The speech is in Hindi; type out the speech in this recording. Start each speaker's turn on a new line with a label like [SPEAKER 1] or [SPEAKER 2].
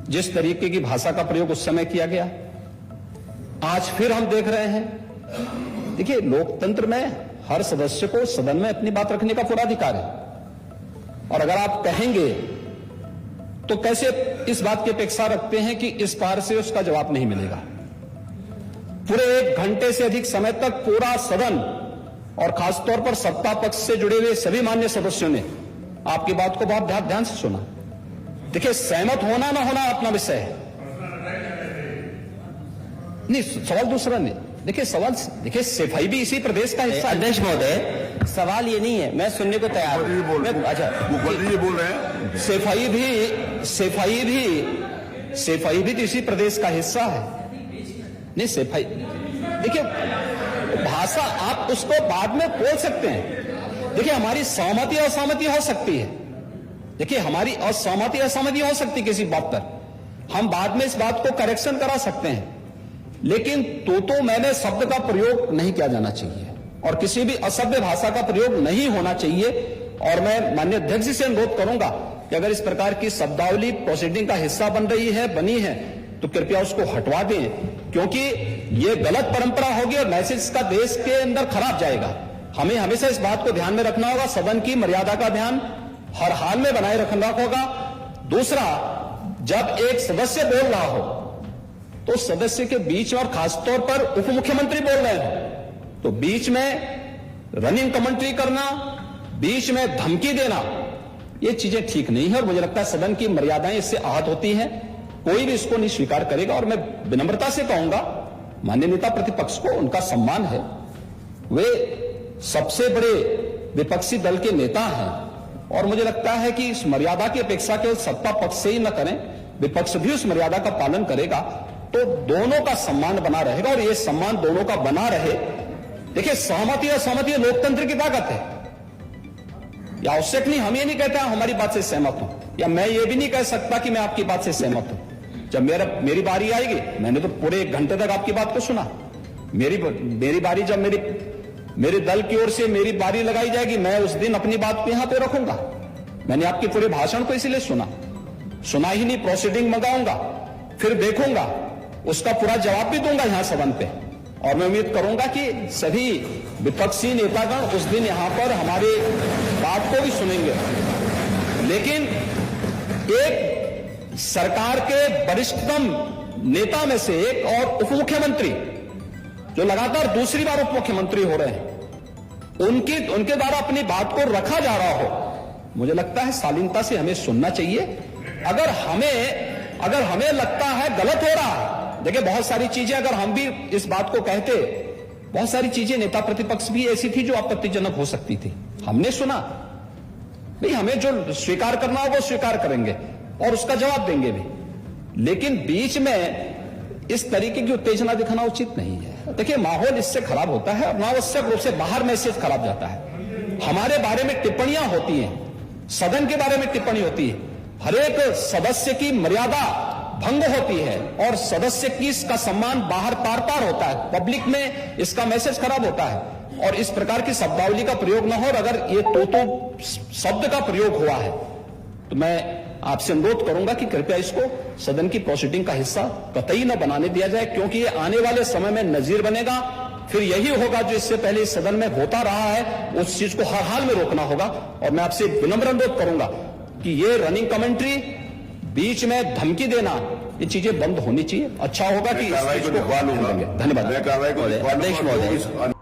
[SPEAKER 1] जिस तरीके की भाषा का प्रयोग उस समय किया गया, आज फिर हम देख रहे हैं। देखिए, लोकतंत्र में हर सदस्य को सदन में अपनी बात रखने का पूरा अधिकार है, और अगर आप कहेंगे तो कैसे इस बात की अपेक्षा रखते हैं कि इस पार से उसका जवाब नहीं मिलेगा। पूरे 1 घंटे से अधिक समय तक पूरा सदन और खासतौर पर सत्ता पक्ष से जुड़े हुए सभी मान्य सदस्यों ने आपकी बात को बहुत ध्यान से सुना। देखिए, सहमत होना ना होना अपना विषय है, नहीं सवाल दूसरा नहीं। देखिए सवाल, देखिए सफाई भी इसी प्रदेश का हिस्सा।
[SPEAKER 2] अध्यक्ष महोदय, सवाल ये नहीं है, मैं सुनने को तैयार हूं।
[SPEAKER 3] अच्छा, मुखर्जी जी बोल रहे हैं,
[SPEAKER 1] सफाई भी तो इसी प्रदेश का हिस्सा है। नहीं सफाई, देखिए भाषा आप उसको बाद में बोल सकते हैं। देखिए, हमारी सहमति असहमति हो सकती है। देखिए, हमारी असहमति असहमति हो सकती है किसी बात पर, हम बाद में इस बात को करेक्शन करा सकते हैं, लेकिन तो मैंने शब्द का प्रयोग नहीं किया जाना चाहिए और किसी भी असभ्य भाषा का प्रयोग नहीं होना चाहिए। और मैं माननीय अध्यक्ष जी से अनुरोध करूंगा कि अगर इस प्रकार की शब्दावली प्रोसीडिंग का हिस्सा बनी है तो कृपया उसको हटवा दें, क्योंकि ये गलत परंपरा होगी और मैसेज का देश के अंदर खराब जाएगा। हमें हमेशा इस बात को ध्यान में रखना होगा, सदन की मर्यादा का ध्यान हर हाल में बनाए रखना होगा। दूसरा, जब एक सदस्य बोल रहा हो तो सदस्य के बीच में, और खासतौर पर उप मुख्यमंत्री बोल रहे हैं, तो बीच में रनिंग कमेंट्री करना, बीच में धमकी देना, ये चीजें ठीक नहीं है और मुझे लगता है सदन की मर्यादाएं इससे आहत होती हैं। कोई भी इसको नहीं स्वीकार करेगा और मैं विनम्रता से कहूंगा, माननीय नेता प्रतिपक्ष को उनका सम्मान है, वे सबसे बड़े विपक्षी दल के नेता हैं और मुझे लगता है कि इस मर्यादा की अपेक्षा केवल सत्ता पक्ष से ही न करें, विपक्ष भी उस मर्यादा का पालन करेगा तो दोनों का सम्मान बना रहेगा और ये सम्मान दोनों का बना रहे। देखिए, सहमति और सहमति लोकतंत्र की ताकत है, या आवश्यक नहीं, हम ये नहीं कहते हमारी बात से सहमत हूं, या मैं ये भी नहीं कह सकता कि मैं आपकी बात से सहमत हूं। जब मेरी बारी आएगी, मैंने तो पूरे 1 घंटे तक आपकी बात को सुना, मेरी बारी जब मेरे दल की ओर से मेरी बारी लगाई जाएगी, मैं उस दिन अपनी बात को यहां पे रखूंगा। मैंने आपके पूरे भाषण को इसीलिए सुना ही नहीं, प्रोसीडिंग मंगाऊंगा, फिर देखूंगा, उसका पूरा जवाब भी दूंगा यहां सदन पे, और मैं उम्मीद करूंगा कि सभी विपक्षी नेतागण उस दिन यहां पर हमारी बात को भी सुनेंगे। लेकिन एक सरकार के वरिष्ठतम नेता में से एक और उप मुख्यमंत्री जो लगातार दूसरी बार उप मुख्यमंत्री हो रहे हैं, उनके द्वारा अपनी बात को रखा जा रहा हो, मुझे लगता है शालीनता से हमें सुनना चाहिए। अगर हमें लगता है गलत हो रहा है, देखिए बहुत सारी चीजें अगर हम भी इस बात को कहते, बहुत सारी चीजें नेता प्रतिपक्ष भी ऐसी थी जो आपत्तिजनक हो सकती थी, हमने सुना। भाई, हमें जो स्वीकार करना हो वो स्वीकार करेंगे और उसका जवाब देंगे भी, लेकिन बीच में इस तरीके की उत्तेजना दिखाना उचित नहीं है। देखिए, माहौल इससे खराब होता है और अनावश्यक रूप से बाहर मैसेज खराब जाता है। हमारे बारे में टिप्पणियां होती हैं, सदन के बारे में टिप्पणी होती है, हर एक सदस्य की मर्यादा भंग होती है और सदस्य की इसका सम्मान बाहर पार होता है, पब्लिक में इसका मैसेज खराब होता है और इस प्रकार की शब्दावली का प्रयोग न हो। और अगर ये तो शब्द का प्रयोग हुआ है तो मैं आपसे अनुरोध करूंगा कि कृपया इसको सदन की प्रोसीडिंग का हिस्सा कतई न बनाने दिया जाए, क्योंकि ये आने वाले समय में नजीर बनेगा। फिर यही होगा जो इससे पहले इस सदन में होता रहा है, उस चीज को हर हाल में रोकना होगा। और मैं आपसे विनम्र अनुरोध करूंगा कि ये रनिंग कमेंट्री, बीच में धमकी देना, ये चीजें बंद होनी चाहिए। अच्छा होगा कि इस चीज को धन्यवाद।
[SPEAKER 2] अध्यक्ष महोदय,